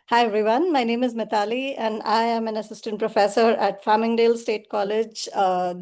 Hi, everyone. My name is Mitali, and I am an assistant professor at Farmingdale State College.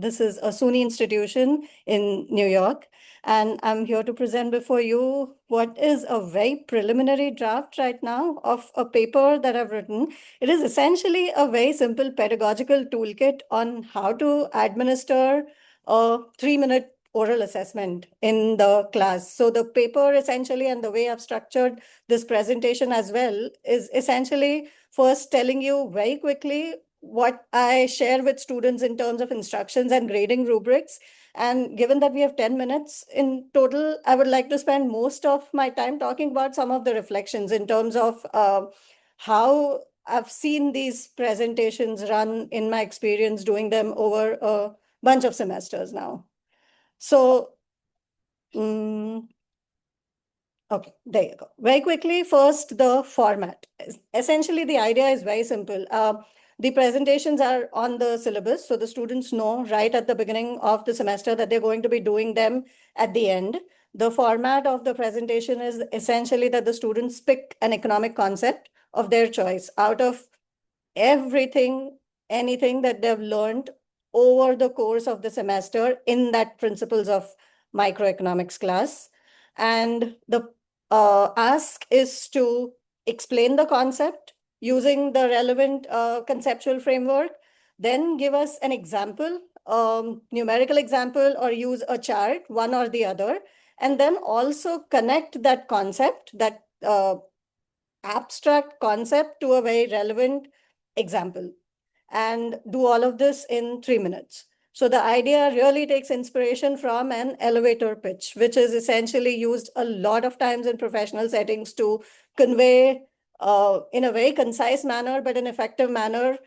This is a SUNY institution in New York, and I'm here to present before you what is a very preliminary draft right now of a paper that I've written. It is essentially a very simple pedagogical toolkit on how to administer a 3-minute oral assessment in the class. So the paper essentially, and the way I've structured this presentation as well, is essentially first telling you very quickly what I share with students in terms of instructions and grading rubrics. And given that we have 10 minutes in total, I would like to spend most of my time talking about some of the reflections in terms of how I've seen these presentations run in my experience doing them over a bunch of semesters now. So, okay, there you go. Very quickly, first, the format. Essentially, the idea is very simple. The presentations are on the syllabus, so the students know right at the beginning of the semester that they're going to be doing them at the end. The format of the presentation is essentially that the students pick an economic concept of their choice out of everything, anything that they've learned over the course of the semester in that principles of microeconomics class. And the ask is to explain the concept using the relevant conceptual framework, then give us an example, numerical example, or use a chart, one or the other, and then also connect that concept, that abstract concept, to a very relevant example, and do all of this in 3 minutes. So the idea really takes inspiration from an elevator pitch, which is essentially used a lot of times in professional settings to convey in a very concise manner, but an effective manner,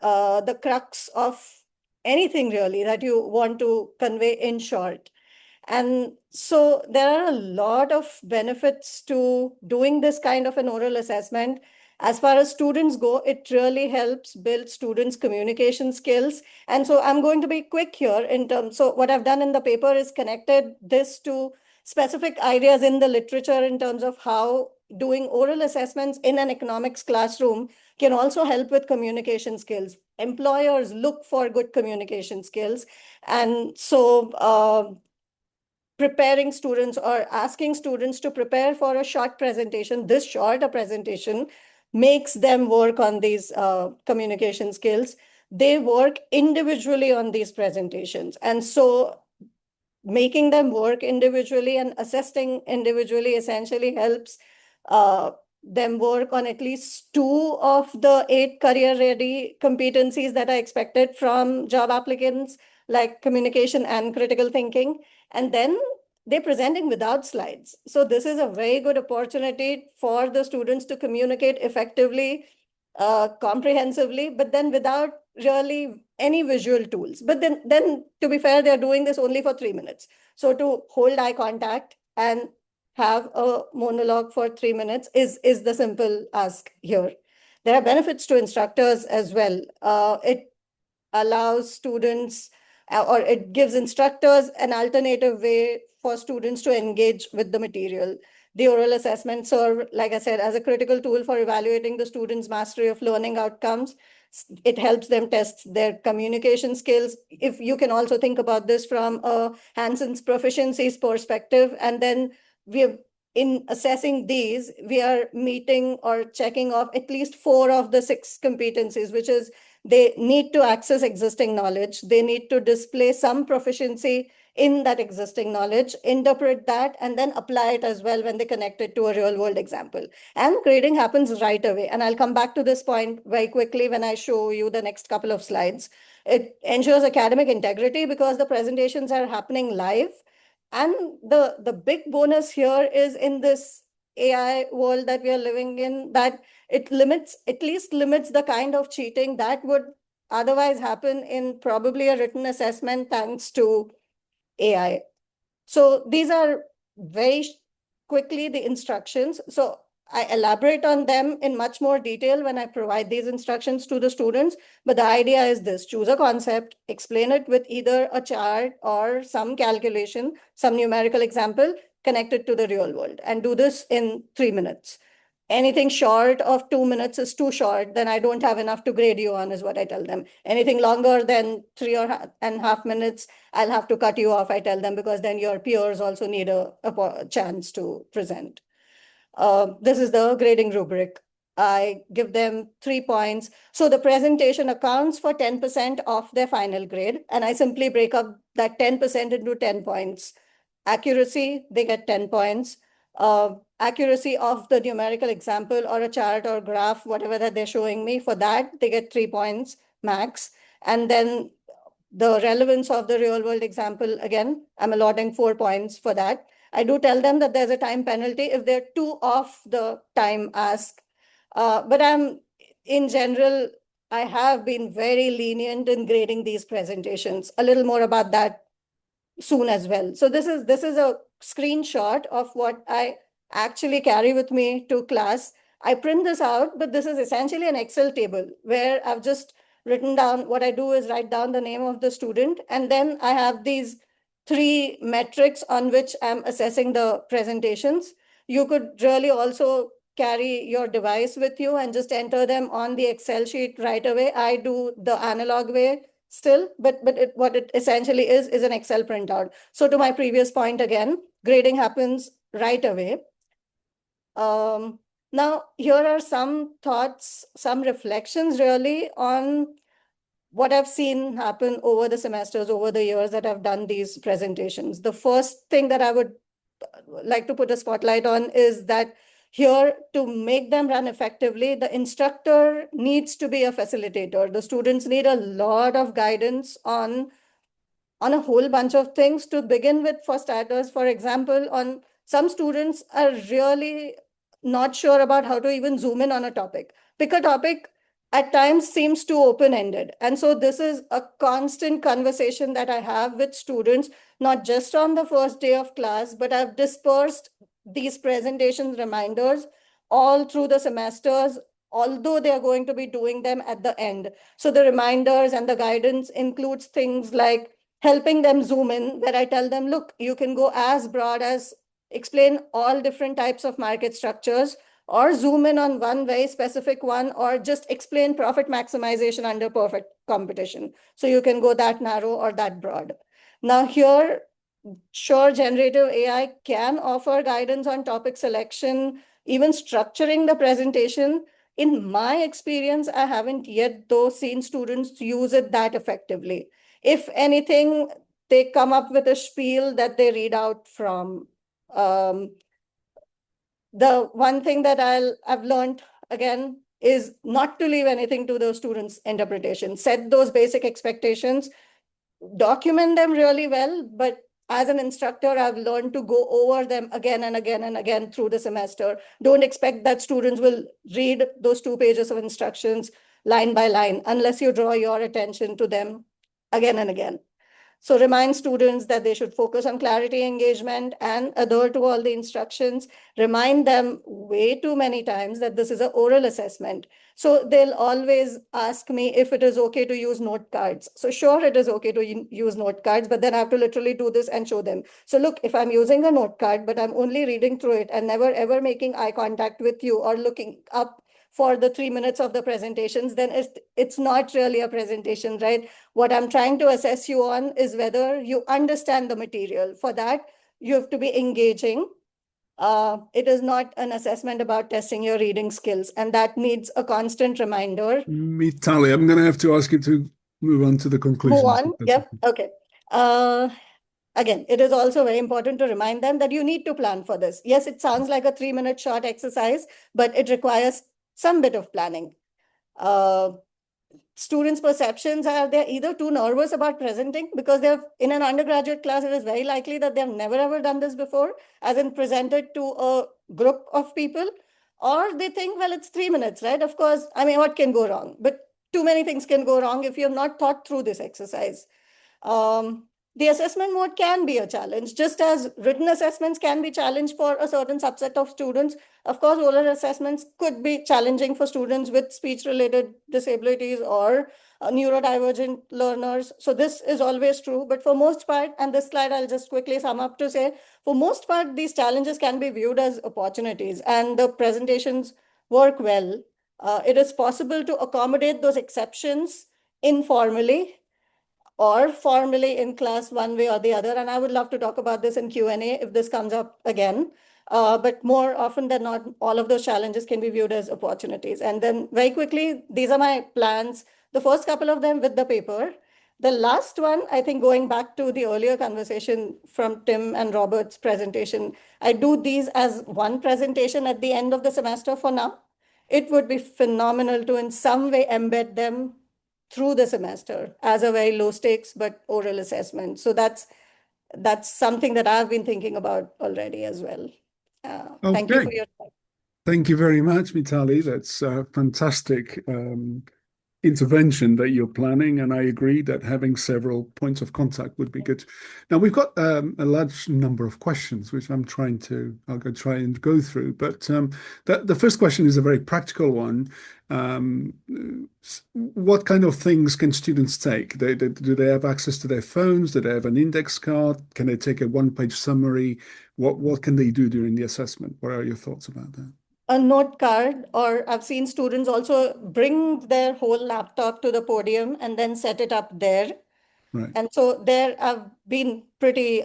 the crux of anything really that you want to convey in short. And so there are a lot of benefits to doing this kind of an oral assessment. As far as students go, it really helps build students' communication skills. And so I'm going to be quick here in terms, so what I've done in the paper is connected this to specific ideas in the literature in terms of how doing oral assessments in an economics classroom can also help with communication skills. Employers look for good communication skills. And so preparing students or asking students to prepare for a short presentation, this short a presentation, makes them work on these communication skills. They work individually on these presentations. And so making them work individually and assessing individually essentially helps them work on at least 2 of the 8 career-ready competencies that are expected from job applicants, like communication and critical thinking. And then they're presenting without slides. So this is a very good opportunity for the students to communicate effectively, comprehensively, but then without really any visual tools. But then to be fair, they're doing this only for 3 minutes. So to hold eye contact and have a monologue for 3 minutes is the simple ask here. There are benefits to instructors as well. It allows students or it gives instructors an alternative way for students to engage with the material. The oral assessments serve, like I said, as a critical tool for evaluating the students' mastery of learning outcomes. It helps them test their communication skills. If you can also think about this from a Hansen's proficiencies perspective, and then we have, in assessing these, we are meeting or checking off at least 4 of the 6 competencies, which is they need to access existing knowledge. They need to display some proficiency in that existing knowledge, interpret that, and then apply it as well when they connect it to a real world example. And grading happens right away. And I'll come back to this point very quickly when I show you the next couple of slides. It ensures academic integrity because the presentations are happening live. And the big bonus here is in this AI world that we are living in, that it limits, at least limits the kind of cheating that would otherwise happen in probably a written assessment thanks to AI. So these are very quickly the instructions. So I elaborate on them in much more detail when I provide these instructions to the students. But the idea is this: choose a concept, explain it with either a chart or some calculation, some numerical example, connect it to the real world, and do this in 3 minutes. Anything short of 2 minutes is too short, then I don't have enough to grade you on, is what I tell them. Anything longer than 3.5 minutes, I'll have to cut you off, I tell them, because then your peers also need a chance to present. This is the grading rubric. I give them 3 points. So the presentation accounts for 10% of their final grade, and I simply break up that 10% into 10 points. Accuracy, they get 10 points. Accuracy of the numerical example or a chart or graph, whatever that they're showing me, for that, they get 3 points max. And then the relevance of the real world example, again, I'm allotting 4 points for that. I do tell them that there's a time penalty if they're too off the time ask. But in general, I have been very lenient in grading these presentations. A little more about that soon as well. So this is a screenshot of what I actually carry with me to class. I print this out, but this is essentially an Excel table where I've just written down, what I do is write down the name of the student, and then I have these 3 metrics on which I'm assessing the presentations. You could really also carry your device with you and just enter them on the Excel sheet right away. I do the analog way still, but what it essentially is an Excel printout. So to my previous point again, grading happens right away. Now, here are some thoughts, some reflections really on what I've seen happen over the semesters, over the years that I've done these presentations. The first thing that I would like to put a spotlight on is that here, to make them run effectively, the instructor needs to be a facilitator. The students need a lot of guidance on a whole bunch of things. To begin with, for starters, for example, on some students are really not sure about how to even zoom in on a topic. Pick a topic, at times seems too open-ended. And so this is a constant conversation that I have with students, not just on the first day of class, but I've dispersed these presentations reminders all through the semesters, although they are going to be doing them at the end. So the reminders and the guidance includes things like helping them zoom in, where I tell them, look, you can go as broad as explain all different types of market structures, or zoom in on one very specific one, or just explain profit maximization under perfect competition. So you can go that narrow or that broad. Now here, sure, generative AI can offer guidance on topic selection, even structuring the presentation. In my experience, I haven't yet, though, seen students use it that effectively. If anything, they come up with a spiel that they read out from. The one thing that I've learned again is not to leave anything to the students' interpretation. Set those basic expectations, document them really well, but as an instructor, I've learned to go over them again and again and again through the semester. Don't expect that students will read those 2 pages of instructions line by line unless you draw your attention to them again and again. So remind students that they should focus on clarity, engagement, and adhere to all the instructions. Remind them way too many times that this is an oral assessment. So they'll always ask me if it is okay to use note cards. So sure, it is okay to use note cards, but then I have to literally do this and show them. So look, if I'm using a note card, but I'm only reading through it and never ever making eye contact with you or looking up for the 3 minutes of the presentations, then it's not really a presentation, right? What I'm trying to assess you on is whether you understand the material. For that, you have to be engaging. It is not an assessment about testing your reading skills, and that needs a constant reminder. Mitali, I'm going to have to ask you to move on to the conclusions. Move on. Yep. Okay. Again, it is also very important to remind them that you need to plan for this. Yes, it sounds like a 3-minute short exercise, but it requires some bit of planning. Students' perceptions are they're either too nervous about presenting because they're in an undergraduate class. It is very likely that they've never ever done this before, as in presented to a group of people, or they think, well, it's 3 minutes, right? Of course, I mean, what can go wrong? But too many things can go wrong if you have not thought through this exercise. the assessment mode can be a challenge, just as written assessments can be challenged for a certain subset of students. Of course, oral assessments could be challenging for students with speech-related disabilities or neurodivergent learners. So this is always true. But for most part, and this slide I'll just quickly sum up to say, for most part, these challenges can be viewed as opportunities, and the presentations work well. It is possible to accommodate those exceptions informally or formally in class one way or the other. And I would love to talk about this in Q&A if this comes up again. But more often than not, all of those challenges can be viewed as opportunities. And then very quickly, these are my plans. The first couple of them with the paper. The last one, I think going back to the earlier conversation from Tim and Robert's presentation, I do these as one presentation at the end of the semester for now. It would be phenomenal to in some way embed them through the semester as a very low stakes but oral assessment. So that's something that I've been thinking about already as well. Thank you Okay. for your time. Thank you very much, Mitali. That's fantastic intervention that you're planning, and I agree that having several points of contact would be good. Now we've got a large number of questions, which I'll try and go through. But the first question is a very practical one. What kind of things can students take? Do they have access to their phones? Do they have an index card? Can they take a one-page summary? What can they do during the assessment? What are your thoughts about that? A note card, or I've seen students also bring their whole laptop to the podium and then set it up there. Right. And so there I've been pretty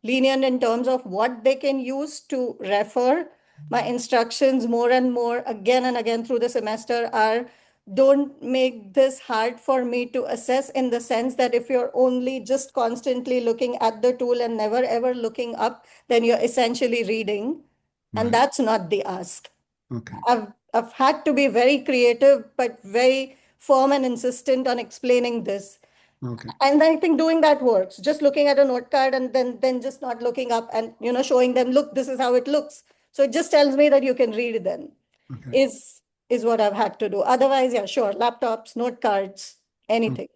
lenient in terms of what they can use to refer. My instructions more and more again and again through the semester are don't make this hard for me to assess, in the sense that if you're only just constantly looking at the tool and never ever looking up, then you're essentially reading. And Right. that's not the ask. Okay. I've had to be very creative, but very firm and insistent on explaining this. Okay. And I think doing that works. Just looking at a note card and then just not looking up and showing them, look, this is how it looks. So it just tells me that you can read then, Okay. is what I've had to do. Otherwise, yeah, sure, laptops, note cards, Oh, anything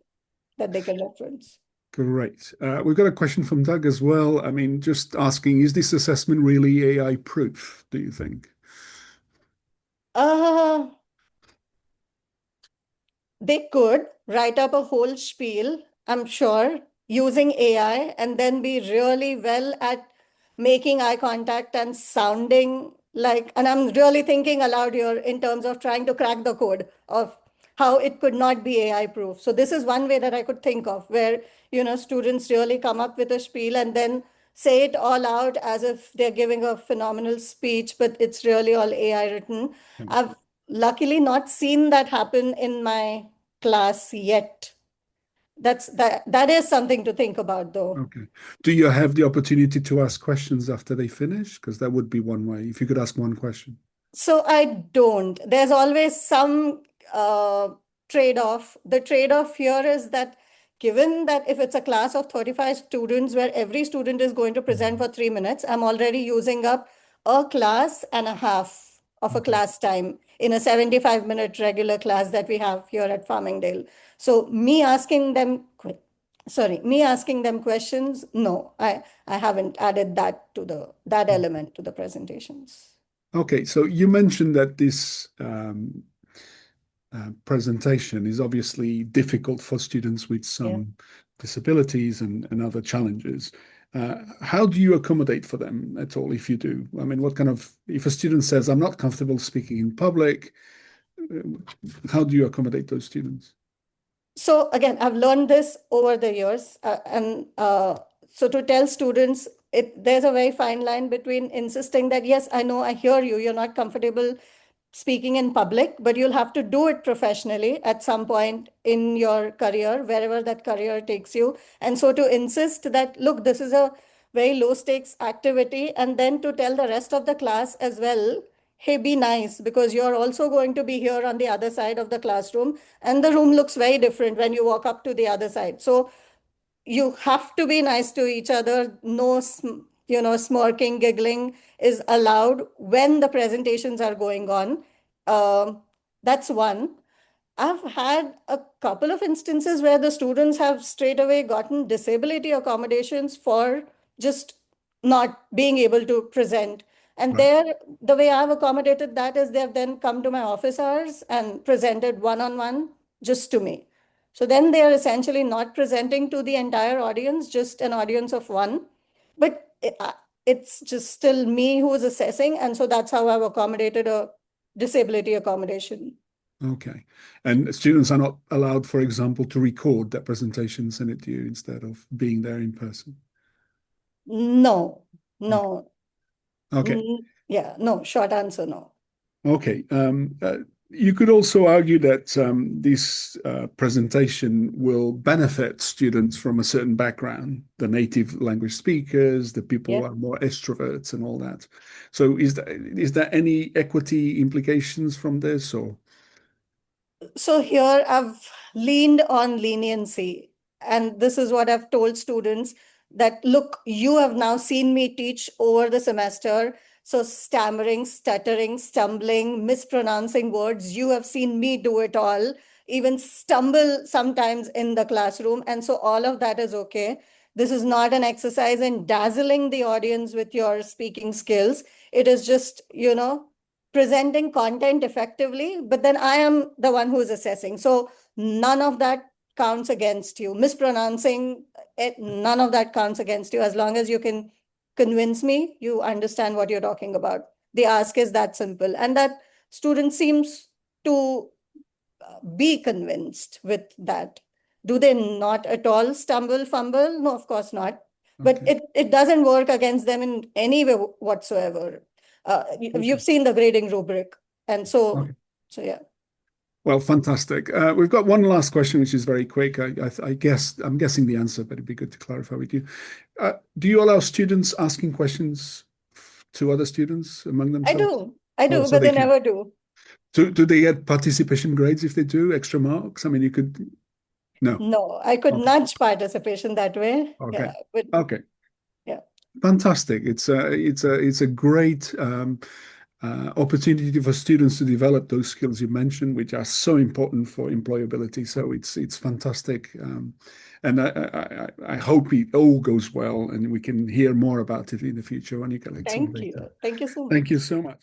that they can reference. great. We've got a question from Doug as well. I mean, just asking, is this assessment really AI proof, do you think? Uh, They could write up a whole spiel, I'm sure, using AI, and then be really well at making eye contact and sounding like, and I'm really thinking aloud here in terms of trying to crack the code of how it could not be AI proof. So this is one way that I could think of, where, students really come up with a spiel and then say it all out as if they're giving a phenomenal speech, but it's really all AI written. Yeah. I've luckily not seen that happen in my class yet. That is something to think about, though. Okay. Do you have the opportunity to ask questions after they finish? Because that would be one way, if you could ask one question. So I don't. There's always some trade-off. The trade-off here is that given that if it's a class of 35 students where every student is going to present for 3 minutes, I'm already using up a class and a half of a Okay. class time in a 75-minute regular class that we have here at Farmingdale. So me asking them questions, no, I haven't added that element to the presentations. Okay, so you mentioned that this presentation is obviously difficult for students with Yeah. some disabilities and other challenges. How do you accommodate for them at all, if you do? I mean, if a student says, I'm not comfortable speaking in public, uh, how do you accommodate those students? So again, I've learned this over the years, and so to tell students, there's a very fine line between insisting that, yes, I know, I hear you, you're not comfortable speaking in public, but you'll have to do it professionally at some point in your career, wherever that career takes you. And so to insist that, look, this is a very low stakes activity, and then to tell the rest of the class as well, hey, be nice, because you're also going to be here on the other side of the classroom, and the room looks very different when you walk up to the other side. So you have to be nice to each other. No, smirking, giggling is allowed when the presentations are going on. That's one. I've had a couple of instances where the students have straight away gotten disability accommodations for just not being able to present. And Right. there, the way I've accommodated that is they've then come to my office hours and presented one-on-one just to me. So then they are essentially not presenting to the entire audience, just an audience of one. But it's just still me who is assessing. And so that's how I've accommodated a disability accommodation. Okay. And students are not allowed, for example, to record that presentation and send it to you instead of being there in person. No, Okay. no. Okay. Yeah, no, short answer, no. Okay. You could also argue that this presentation will benefit students from a certain background, the native language speakers, the people who Yeah. are more extroverts and all that. So is there any equity implications from this or? So here I've leaned on leniency. And this is what I've told students that, look, you have now seen me teach over the semester. So stammering, stuttering, stumbling, mispronouncing words, you have seen me do it all, even stumble sometimes in the classroom. And so all of that is okay. This is not an exercise in dazzling the audience with your speaking skills. It is just, presenting content effectively, but then I am the one who is assessing. So none of that counts against you. Mispronouncing it, none of that counts against you as long as you can convince me you understand what you're talking about. The ask is that simple. And that student seems to be convinced with that. Do they not at all stumble, fumble? No, of course not. But Okay. it doesn't work against them in any way whatsoever. Okay. You've seen the grading rubric. And Okay. so yeah. Well, fantastic. We've got one last question, which is very quick. I guess I'm guessing the answer, but it'd be good to clarify with you. Do you allow students asking questions to other students among I themselves? do. I Oh, do, so but they they can. never do. Do they get participation grades if they do extra marks? I mean, you could. No. No, I could Okay. nudge participation that way. Okay. Yeah, but Okay. yeah. Fantastic. It's a great opportunity for students to develop those skills you mentioned, which are so important for employability. So it's fantastic, and I hope it all goes well, and we can hear more about it in the future when you collect some Thank data. you. Thank you so Thank you much. so much.